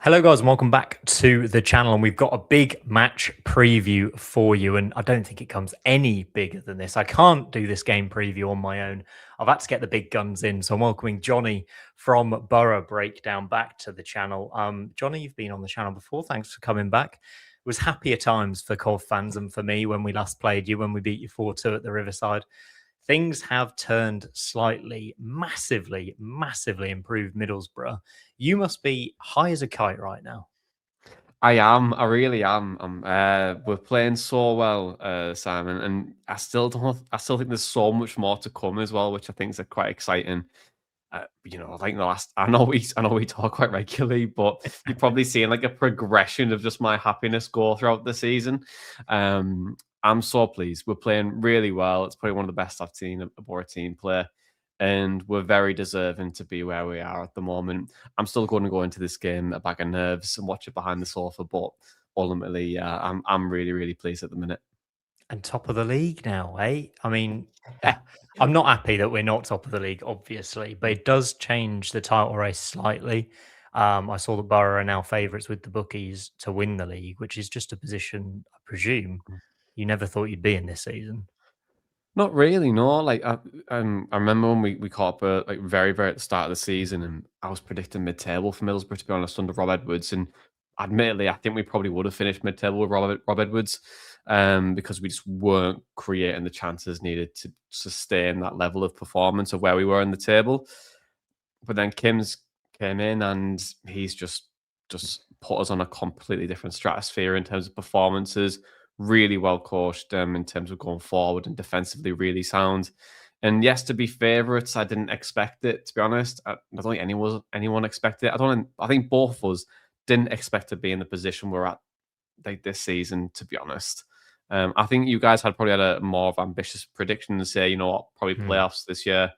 Hello guys and welcome back to the channel, and we've got a big match preview for you, and I don't think it comes any bigger than this. I can't do this game preview on my own. I've had to get the big guns in, so I'm welcoming Jonny from Boro Breakdown back to the channel. Jonny, you've been on the channel before. Thanks for coming back. It was happier times for Cov fans and for me when we last played you, when we beat you 4-2 at the Riverside. Things have turned slightly, massively improved Middlesbrough. You must be high as a kite right now. I am. I really am. We're playing so well, Simon, and I still don't. I still think there's so much more to come as well, which I think is quite exciting. I think the last. I know we talk quite regularly, but you're probably seeing like a progression of just my happiness go throughout the season. I'm so pleased. We're playing really well. It's probably one of the best I've seen a Boro team play, and we're very deserving to be where we are at the moment. I'm still going to go into this game a bag of nerves and watch it behind the sofa, but ultimately, I'm really pleased at the minute. And top of the league now, eh? I mean, I'm not happy that we're not top of the league, obviously, but it does change the title race slightly. I saw that Borough are now favourites with the bookies to win the league, which is just a position, I presume, you never thought you'd be in this season. Not really, no. I remember when we caught up like very at the start of the season, and I was predicting mid-table for Middlesbrough, to be honest, under Rob Edwards. And admittedly, I think we probably would have finished mid-table with Rob Edwards, because we just weren't creating the chances needed to sustain that level of performance of where we were in the table. But then Kim's came in, and he's just put us on a completely different stratosphere in terms of performances. Really well coached in terms of going forward, and defensively really sound. And yes, to be favourites, I didn't expect it, to be honest. I don't think anyone expected it. I think both of us didn't expect to be in the position we're at like this season, to be honest. I think you guys probably had a more of ambitious prediction to say, you know what, probably playoffs this year,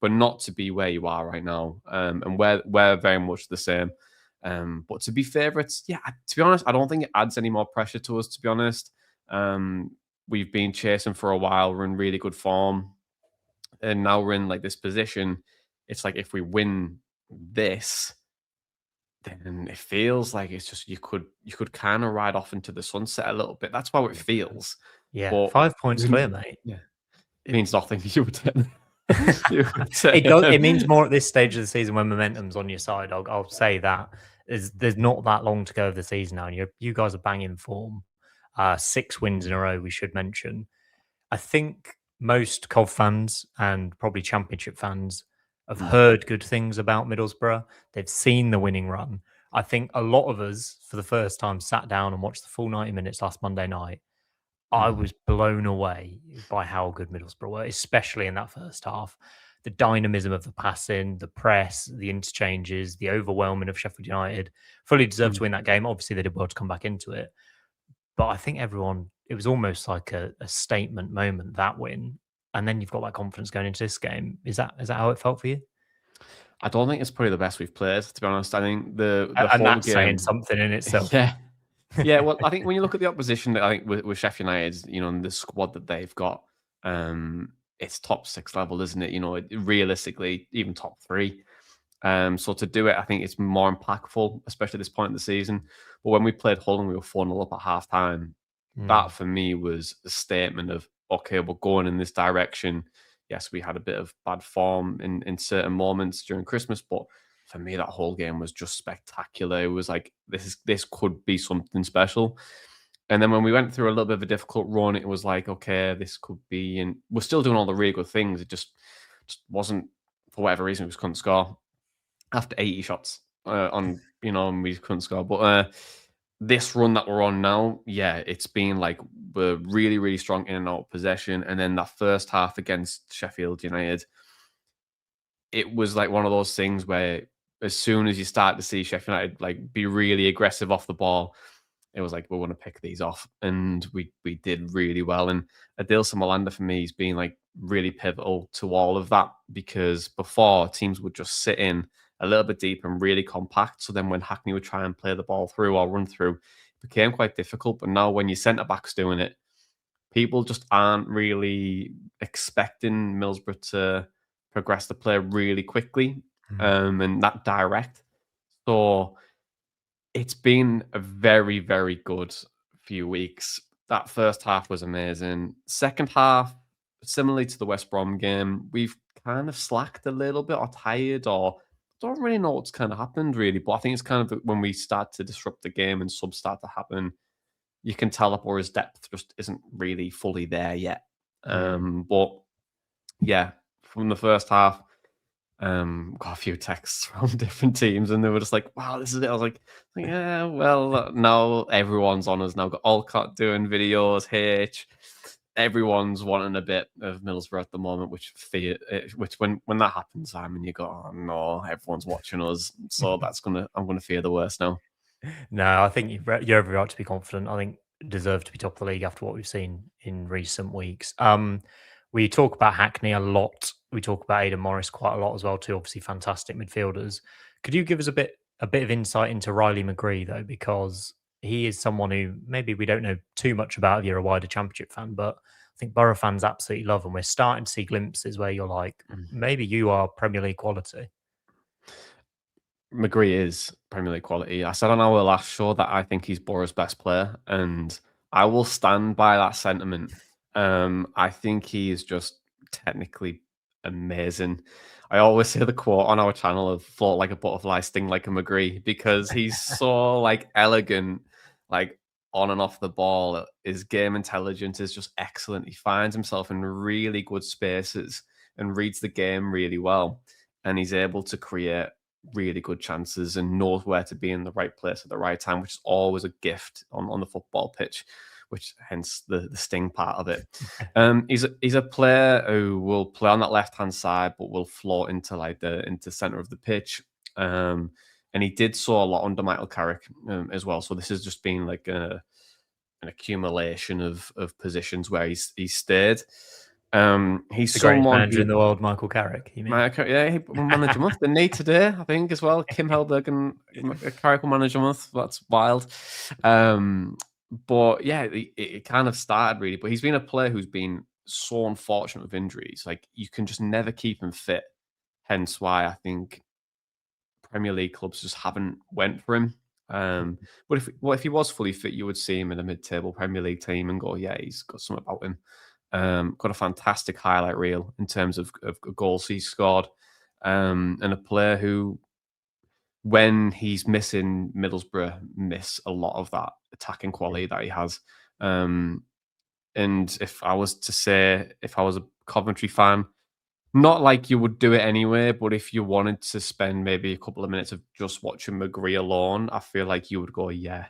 but not to be where you are right now. And we're very much the same. But to be favourites, yeah, to be honest, I don't think it adds any more pressure to us, to be honest. We've been chasing for a while. We're in really good form. And now we're in like this position. It's like if we win this, then it feels like it's just you could kind of ride off into the sunset a little bit. That's how it feels. Yeah, But 5 points clear, mate. yeah, it means nothing. You would It does. It means more at this stage of the season when momentum's on your side. I'll say that. There's not that long to go of the season now, and you guys are banging form. 6 wins in a row, we should mention. I think most Cov fans and probably Championship fans have heard good things about Middlesbrough. They've seen the winning run. I think a lot of us, for the first time, sat down and watched the full 90 minutes last Monday night. I was blown away by how good Middlesbrough were, especially in that first half. The dynamism of the passing, the press, the interchanges, the overwhelming of Sheffield United fully deserved to win that game. Obviously, they did well to come back into it. But I think it was almost like a statement moment, that win. And then you've got that confidence going into this game. Is that how it felt for you? I don't think it's probably the best we've played, to be honest. I think the And whole that's saying game. something in itself. Yeah. Yeah, well, I think when you look at the opposition, I think with Sheffield United, and the squad that they've got, it's top 6 level, isn't it? Realistically, even top 3. So to do it, I think it's more impactful, especially at this point in the season. But when we played Hull and we were 4-0 up at half time, that for me was a statement of, okay, we're going in this direction. Yes, we had a bit of bad form in certain moments during Christmas, but for me, that whole game was just spectacular. It was like, this could be something special. And then when we went through a little bit of a difficult run, it was like, okay, this could be, and we're still doing all the really good things. It just wasn't, for whatever reason, we just couldn't score after 80 shots and we couldn't score. But this run that we're on now, yeah, it's been like we're really strong in and out of possession. And then that first half against Sheffield United, it was like one of those things where as soon as you start to see Sheffield United like be really aggressive off the ball, it was like we want to pick these off, and we did really well. And Adilson Malanda for me has been like really pivotal to all of that, because before teams would just sit in a little bit deep and really compact. So then when Hackney would try and play the ball through or run through, it became quite difficult. But now when your centre back's doing it, people just aren't really expecting Middlesbrough to progress the play really quickly and that direct. So It's been a very, very good few weeks. That first half was amazing. Second half, similarly to the West Brom game, we've kind of slacked a little bit or tired or don't really know what's kind of happened really. But I think it's kind of when we start to disrupt the game and subs start to happen, you can tell that Boro's depth just isn't really fully there yet. But yeah, from the first half, got a few texts from different teams, and they were just like, "Wow, this is it." I was like, "Yeah, well, now everyone's on us now. Got Olcott doing videos, H. Everyone's wanting a bit of Middlesbrough at the moment, which when that happens, Simon, you go, "Oh no, everyone's watching us." So I'm gonna fear the worst now. No, I think you're every right to be confident. I think deserve to be top of the league after what we've seen in recent weeks. We talk about Hackney a lot. We talk about Aidan Morris quite a lot as well too. Obviously, fantastic midfielders. Could you give us a bit of insight into Riley McGree though, because he is someone who maybe we don't know too much about if you're a wider Championship fan, but I think Borough fans absolutely love him. We're starting to see glimpses where you're like, maybe you are Premier League quality. McGree is Premier League quality. I said on our last show that I think he's Boro's best player, and I will stand by that sentiment. I think he is just technically amazing. I always say the quote on our channel of "float like a butterfly, sting like a McGree" because he's so like elegant, like on and off the ball. His game intelligence is just excellent. He finds himself in really good spaces and reads the game really well, and he's able to create really good chances and knows where to be in the right place at the right time, which is always a gift on the football pitch, which hence the sting part of it. He's a player who will play on that left hand side, but will float into into center of the pitch. And he did so a lot under Michael Carrick as well. So this has just been like an accumulation of positions where he's stayed. He's the someone greatest manager in the world, Michael Carrick. You mean? Yeah, he won manager month, didn't he, today? I think as well. Kim Helberg and Carrick won manager month. That's wild. But yeah, it kind of started really. But he's been a player who's been so unfortunate with injuries. Like you can just never keep him fit. Hence why I think Premier League clubs just haven't went for him. But if he was fully fit, you would see him in a mid-table Premier League team and go, yeah, he's got something about him. Got a fantastic highlight reel in terms of goals he's scored, and a player who, when he's missing Middlesbrough, miss a lot of that attacking quality that he has. And if I was a Coventry fan, not like you would do it anyway, but if you wanted to spend maybe a couple of minutes of just watching McGree alone, I feel like you would go, yeah.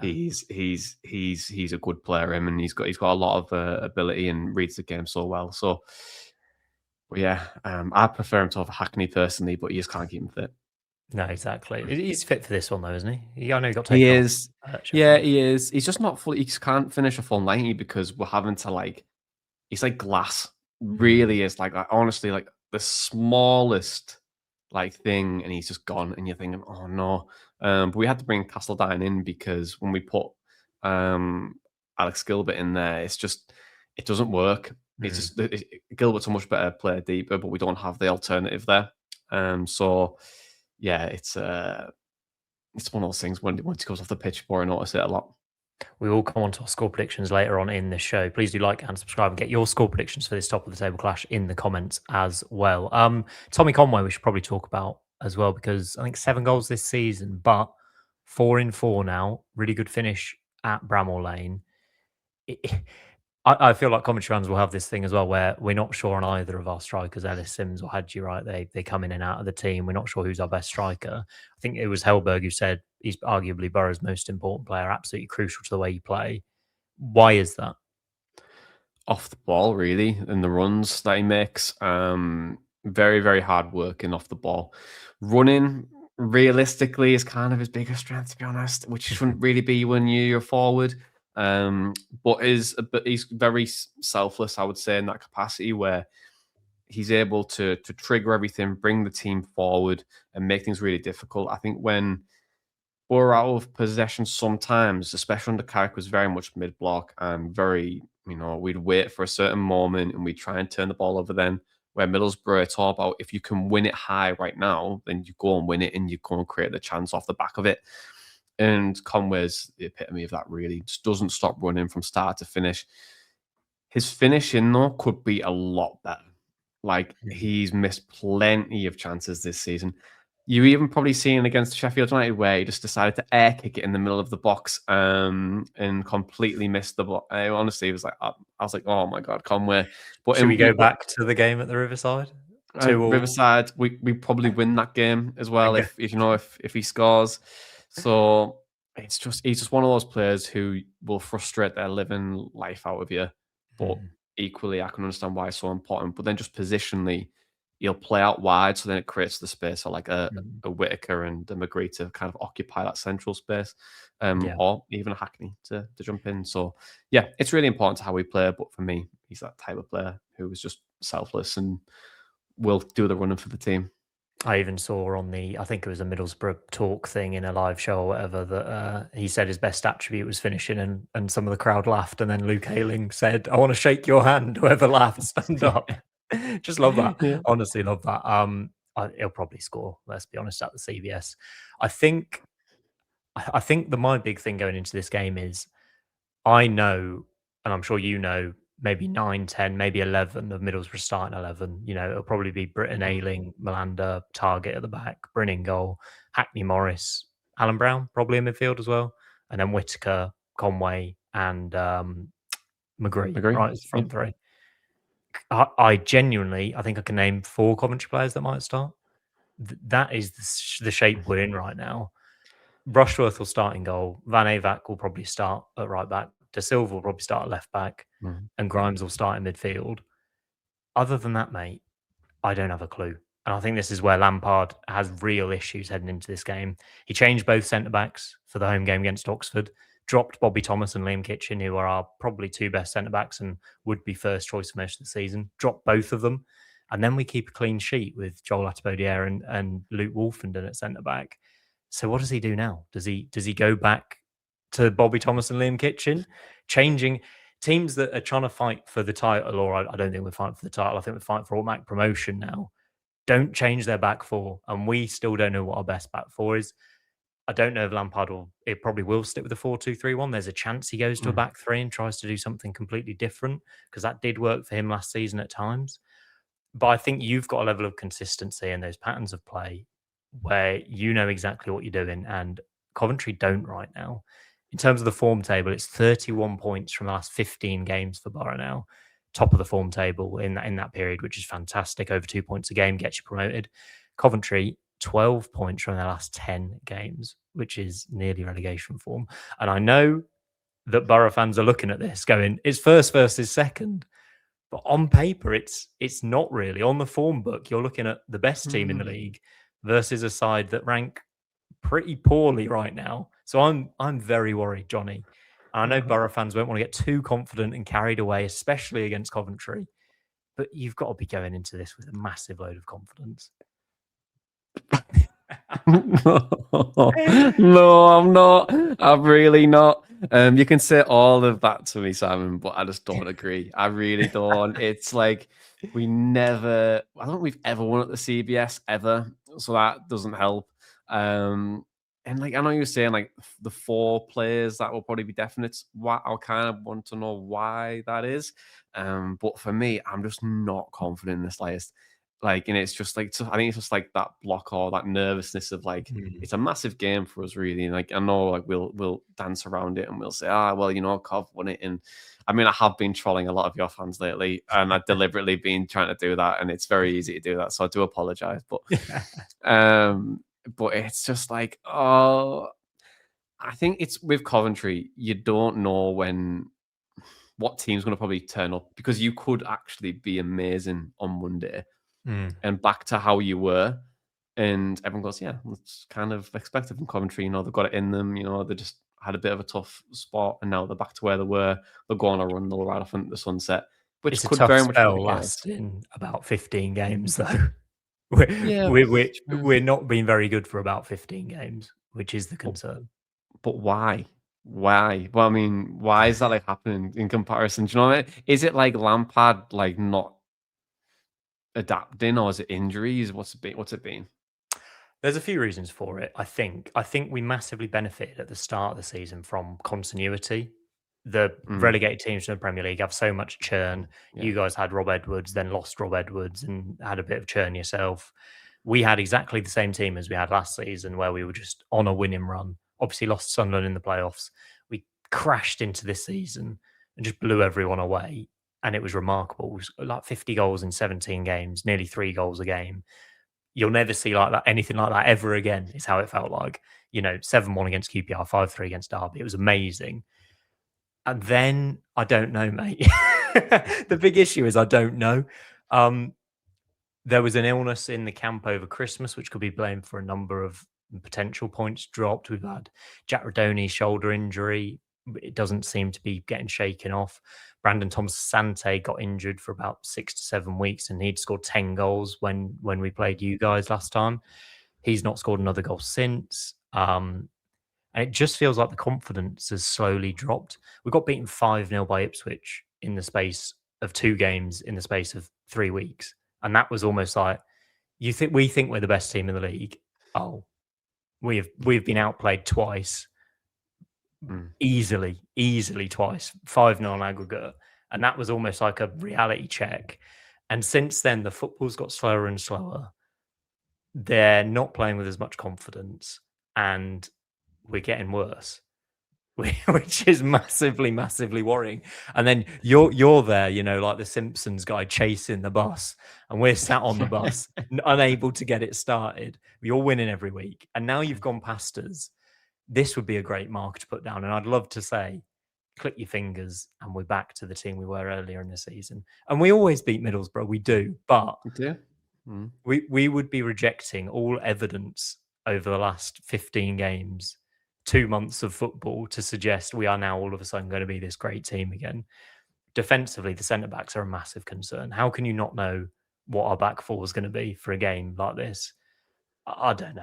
He's a good player, him, and he's got a lot of ability and reads the game so well. So, but yeah, I prefer him to have Hackney personally, but you just can't keep him fit. No, exactly. He's fit for this one though, isn't he? I know he got taken. He is. Yeah, he is. He's just not fully. He just can't finish a full 90 because we're having to He's like glass. Really is like honestly like the smallest thing, and he's just gone, and you're thinking, oh no. But we had to bring Castledine in because when we put Alex Gilbert in there, it doesn't work. It's just Gilbert's a much better player deeper, but we don't have the alternative there. So yeah, it's one of those things when once he goes off the pitch, I notice it a lot. We will come on to our score predictions later on in the show. Please do like and subscribe and get your score predictions for this top of the table clash in the comments as well. Tommy Conway, we should probably talk about as well, because I think 7 goals this season, but 4 in 4 now. Really good finish at Bramall Lane. I feel like Coventry fans will have this thing as well where we're not sure on either of our strikers, Ellis Sims or Hadji, right? They come in and out of the team. We're not sure who's our best striker. I think it was Helberg who said he's arguably Boro's most important player, absolutely crucial to the way you play. Why is that? Off the ball, really, and the runs that he makes. Very, very hard working off the ball. Running, realistically, is kind of his biggest strength, to be honest, which shouldn't really be when you're forward. But he's very selfless, I would say, in that capacity where he's able to trigger everything, bring the team forward, and make things really difficult. I think when we're out of possession sometimes, especially under Carrick, was very much mid-block and very, we'd wait for a certain moment and we'd try and turn the ball over then. Where Middlesbrough, it's all about if you can win it high right now, then you go and win it and you go and create the chance off the back of it. And Conway's the epitome of that, really. Just doesn't stop running from start to finish. His finishing, though, could be a lot better. Like, he's missed plenty of chances this season. You even probably seen against Sheffield United where he just decided to air kick it in the middle of the box and completely missed the block. Honestly, it was like, I was like, oh my God, Conway. But should we go back to the game at the Riverside? Riverside, we probably win that game as well if he scores. So he's just one of those players who will frustrate their living life out of you. But equally, I can understand why it's so important. But then just positionally, he'll play out wide, so then it creates the space for like a Whitaker and a McGree to kind of occupy that central space, or even a Hackney to jump in. So yeah, it's really important to how we play. But for me, he's that type of player who is just selfless and will do the running for the team. I even saw on I think it was a Middlesbrough talk thing in a live show or whatever, that he said his best attribute was finishing, and some of the crowd laughed. And then Luke Ayling said, "I want to shake your hand. Whoever laughed, stand up." Just love that. Yeah. Honestly, love that. He'll probably score, let's be honest, at the CBS. I think that my big thing going into this game is, I know, and I'm sure you know, maybe 9, 10, maybe 11 of Middlesbrough starting 11. You know, it'll probably be Britton, Ayling, Malanda, Target at the back, Bryn in goal, Hackney, Morris, Alan Brown probably in midfield as well, and then Whitaker, Conway, and McGree. Right, as front three. I genuinely, I think I can name 4 Coventry players that might start. That is the shape we're in right now. Rushworth will start in goal. Van Avac will probably start at right back. De Silva will probably start at left back, and Grimes will start in midfield. Other than that, mate, I don't have a clue. And I think this is where Lampard has real issues heading into this game. He changed both centre-backs for the home game against Oxford, dropped Bobby Thomas and Liam Kitchen, who are our probably 2 best centre-backs and would be first choice for most of the season, dropped both of them. And then we keep a clean sheet with Joel Atibodiere and Luke Wolfenden at centre-back. So what does he do now? Does he go back to Bobby Thomas and Liam Kitchen, changing teams that are trying to fight for the title? Or I don't think we're fighting for the title. I think we're fighting for automatic promotion now. Don't change their back 4, and we still don't know what our best back 4 is. I don't know if Lampard probably will stick with the 4-2-3-1. There's a chance he goes to a back 3 and tries to do something completely different, because that did work for him last season at times. But I think you've got a level of consistency in those patterns of play where you know exactly what you're doing, and Coventry don't right now. In terms of the form table, it's 31 points from the last 15 games for Boro now. Top of the form table in that period, which is fantastic. Over 2 points a game gets you promoted. Coventry, 12 points from their last 10 games, which is nearly relegation form. And I know that Boro fans are looking at this going, it's first versus second. But on paper, it's not really. On the form book, you're looking at the best team in the league versus a side that rank pretty poorly right now. So I'm very worried, Jonny. I know Boro fans won't want to get too confident and carried away, especially against Coventry. But you've got to be going into this with a massive load of confidence. No, I'm not. I'm really not. You can say all of that to me, Simon, but I just don't agree. I really don't. It's like I don't think we've ever won at the CBS ever, so that doesn't help. And like I know you were saying, like the 4 players that will probably be definite. I kind of want to know why that is. But for me, I'm just not confident in this list. Like, and it's just like, I think it's just like that block or that nervousness of like, it's a massive game for us, really. And like, I know like we'll dance around it and we'll say, well, you know, Cov won it. And I mean, I have been trolling a lot of your fans lately, and I've deliberately been trying to do that, and it's very easy to do that. So I do apologize, but it's just like, I think it's with Coventry, you don't know what team's going to probably turn up, because you could actually be amazing on Monday. And back to how you were, and everyone goes, yeah, it's kind of expected from Coventry. You know, they've got it in them. You know, they just had a bit of a tough spot, and now they're back to where they were. They'll go on a run, they'll ride off into the sunset, which it's could a tough very much spell lasting about 15 games, though. We're not being very good for about 15 games, which is the concern. But why? Why? Well, I mean, why is that like happening in comparison? Do you know what I mean? Is it like Lampard like not adapting, or is it injuries? What's it been? There's a few reasons for it. I think we massively benefited at the start of the season from continuity. The relegated teams from the Premier League have so much churn. Yeah. You guys had Rob Edwards, then lost Rob Edwards, and had a bit of churn yourself. We had exactly the same team as we had last season, where we were just on a winning run. Obviously, lost Sunderland in the playoffs. We crashed into this season and just blew everyone away, and it was remarkable. It was like 50 goals in 17 games, nearly 3 goals a game. You'll never see like that, anything like that ever again, is how it felt like. 7-1 against QPR, 5-3 against Derby. It was amazing. And then I don't know, mate. The big issue is I don't know. There was an illness in the camp over Christmas, which could be blamed for a number of potential points dropped. We've had Jack Rodoni's shoulder injury. It doesn't seem to be getting shaken off. Brandon Thomas-Sante got injured for about 6 to 7 weeks, and he'd scored 10 goals when we played you guys last time. He's not scored another goal since. And it just feels like the confidence has slowly dropped. We got beaten 5-0 by Ipswich in the space of 2 games in the space of 3 weeks. And that was almost like, we think we're the best team in the league. Oh, we've been outplayed twice. Easily twice, 5-0 on aggregate. And that was almost like a reality check. And since then, the football's got slower and slower. They're not playing with as much confidence, and we're getting worse, which is massively, massively worrying. And then you're there, like the Simpsons guy chasing the bus, and we're sat on the bus, unable to get it started. You're winning every week, and now you've gone past us. This would be a great mark to put down. And I'd love to say, click your fingers and we're back to the team we were earlier in the season. And we always beat Middlesbrough. We do. But we would be rejecting all evidence over the last 15 games, 2 months of football, to suggest we are now all of a sudden going to be this great team again. Defensively, the centre-backs are a massive concern. How can you not know what our back four is going to be for a game like this? I don't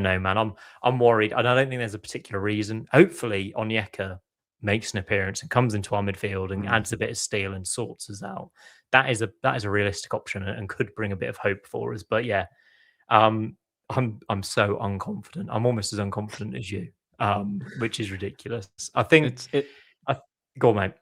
know, man. I'm worried, and I don't think there's a particular reason. Hopefully, Onyeka makes an appearance and comes into our midfield and adds a bit of steel and sorts us out. That is a realistic option and could bring a bit of hope for us. But yeah, I'm so unconfident. I'm almost as unconfident as you, which is ridiculous. I think go on, mate.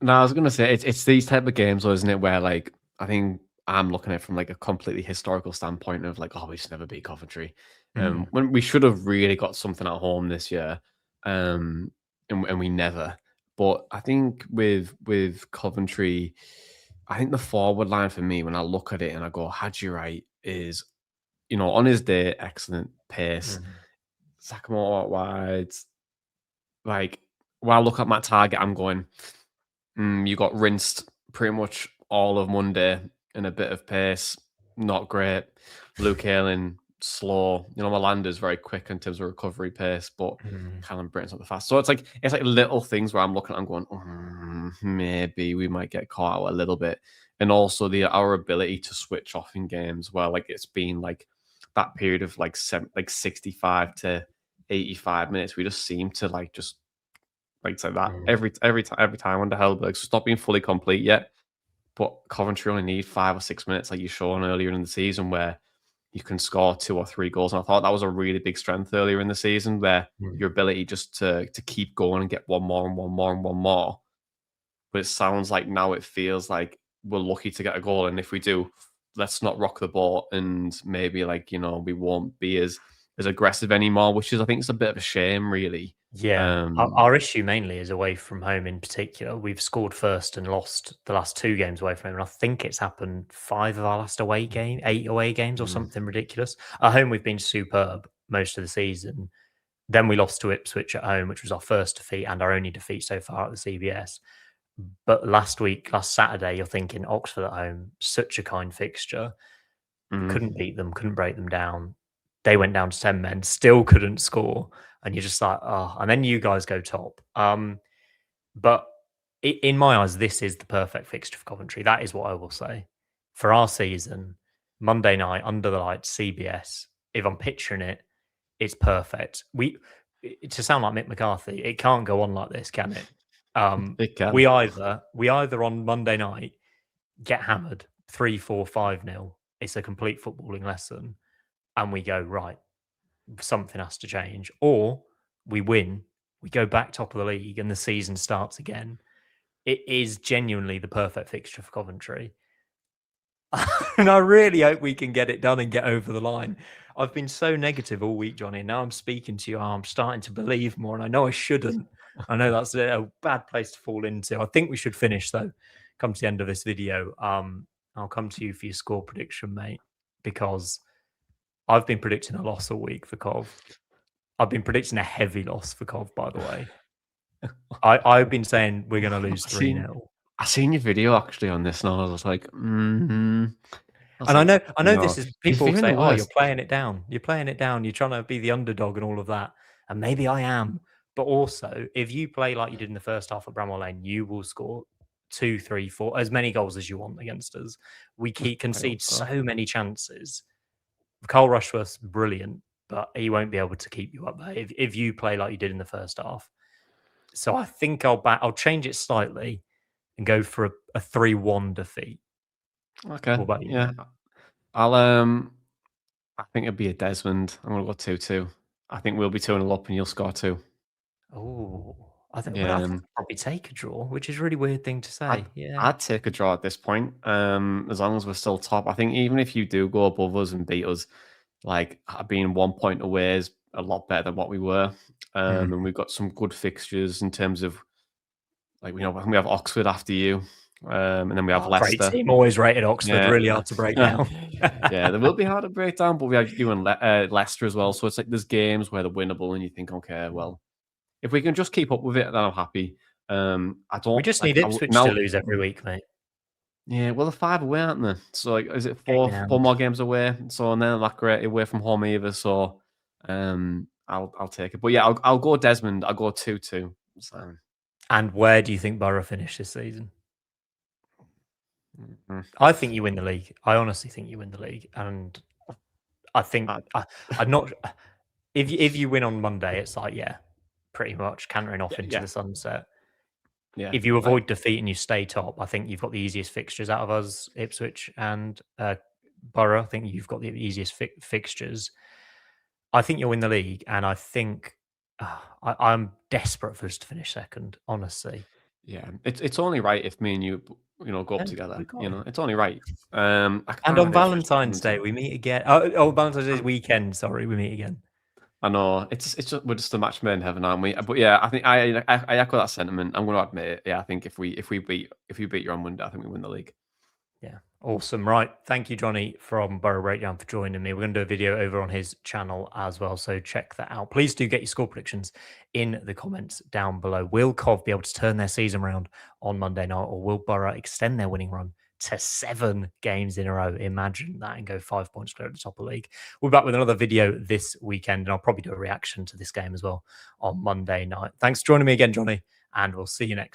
No, I was gonna say it's these type of games, though, isn't it? Where like I think I'm looking at it from like a completely historical standpoint of like, we just never beat Coventry. When we should have really got something at home this year, and we never. But I think with Coventry, I think the forward line for me, when I look at it and I go, Hadji Wright is, on his day, excellent pace. Sakamoto out wide. Like when I look at my target, I'm going, you got rinsed pretty much all of Monday in a bit of pace, not great. Luke Ayling, slow. Molander's very quick in terms of recovery pace, but Callum Britton's not the fast. So it's like little things where I'm looking at, I'm going, maybe we might get caught out a little bit. And also our ability to switch off in games where like it's been like that period of like 65 to 85 minutes, we just seem to like just like say that every time under Hellberg. So stop being fully complete yet. But Coventry only need 5 or 6 minutes, like you shown earlier in the season, where you can score 2 or 3 goals. And I thought that was a really big strength earlier in the season, where your ability just to keep going and get one more and one more and one more. But it sounds like now it feels like we're lucky to get a goal, and if we do, let's not rock the boat, and maybe we won't be as aggressive anymore, which is, I think, it's a bit of a shame, really. Yeah, our issue mainly is away from home in particular. We've scored first and lost the last 2 games away from home. And I think it's happened 5 of our last 8 away games or something ridiculous. At home, we've been superb most of the season. Then we lost to Ipswich at home, which was our first defeat and our only defeat so far at the CBS. But last Saturday, you're thinking Oxford at home, such a kind fixture. Couldn't beat them, couldn't break them down. They went down to 10 men, still couldn't score. And you're just like, and then you guys go top. But in my eyes, this is the perfect fixture for Coventry. That is what I will say. For our season, Monday night, under the lights, CBS, if I'm picturing it, it's perfect. To sound like Mick McCarthy, it can't go on like this, can it? It can. We either on Monday night get hammered 3-4, 5-0. It's a complete footballing lesson. And we go, right, something has to change, or we win, we go back top of the league, and the season starts again. It is genuinely the perfect fixture for Coventry. And I really hope we can get it done and get over the line. I've been so negative all week, Jonny. Now I'm speaking to you, I'm starting to believe more, and I know I shouldn't. I know that's a bad place to fall into. I think we should finish, though, come to the end of this video. I'll come to you for your score prediction, mate, because I've been predicting a loss all week for Cov. I've been predicting a heavy loss for Cov, by the way. I've been saying we're going to lose 3-0. I seen your video actually on this, and I was like, And I know this is people say, "Oh, you're playing it down. You're playing it down. You're trying to be the underdog and all of that." And maybe I am, but also if you play like you did in the first half at Bramall Lane, you will score 2, 3, 4, as many goals as you want against us. We concede so many chances. Carl Rushworth's brilliant, but he won't be able to keep you up there if you play like you did in the first half. So I think I'll change it slightly and go for a 3-1 defeat. Okay. What about you? Yeah. I think it'd be a Desmond. I'm gonna go 2-2. I think we'll be 2-0 up and you'll score 2. Oh, I think I'd probably take a draw, which is a really weird thing to say. I'd take a draw at this point. As long as we're still top. I think even if you do go above us and beat us, like being 1 point away is a lot better than what we were. And we've got some good fixtures in terms of, like, we have Oxford after you, and then we have Leicester. Great team, always rated Oxford, really hard to break down. Yeah, they will be hard to break down, but we have you and Leicester as well. So it's like there's games where they're winnable, and you think, okay, well, if we can just keep up with it, then I'm happy. We just need Ipswich to lose every week, mate. Yeah, well, they're 5 away, aren't they? So like, is it 4 more games away? So and then not great away from home either. So I'll take it. But yeah, I'll go Desmond. I'll go 2-2. So. And where do you think Boro finish this season? I think you win the league. I honestly think you win the league, and I think I'm not. If you win on Monday, it's like pretty much cantering off into the sunset. Yeah. If you avoid defeat and you stay top, I think you've got the easiest fixtures out of us, Ipswich and Boro. I think you've got the easiest fixtures. I think you'll win the league, and I think I'm desperate for us to finish second. Honestly, yeah, it's only right if me and you go up together. It's only right. And on Valentine's Day we meet again. Oh, Valentine's Day weekend. Sorry, we meet again. I know it's just we're just a match made in heaven, aren't we? But yeah, I think I echo that sentiment. I'm going to admit it. Yeah, I think if we beat you on Monday, I think we win the league. Yeah, awesome. Right, thank you, Jonny from Boro Breakdown, for joining me. We're going to do a video over on his channel as well, so check that out. Please do get your score predictions in the comments down below. Will Cov be able to turn their season around on Monday night, or will Boro extend their winning run to 7 games in a row? Imagine that, and go 5 points clear at the top of the league. We'll be back with another video this weekend, and I'll probably do a reaction to this game as well on Monday night. Thanks for joining me again, Jonny, and we'll see you next time.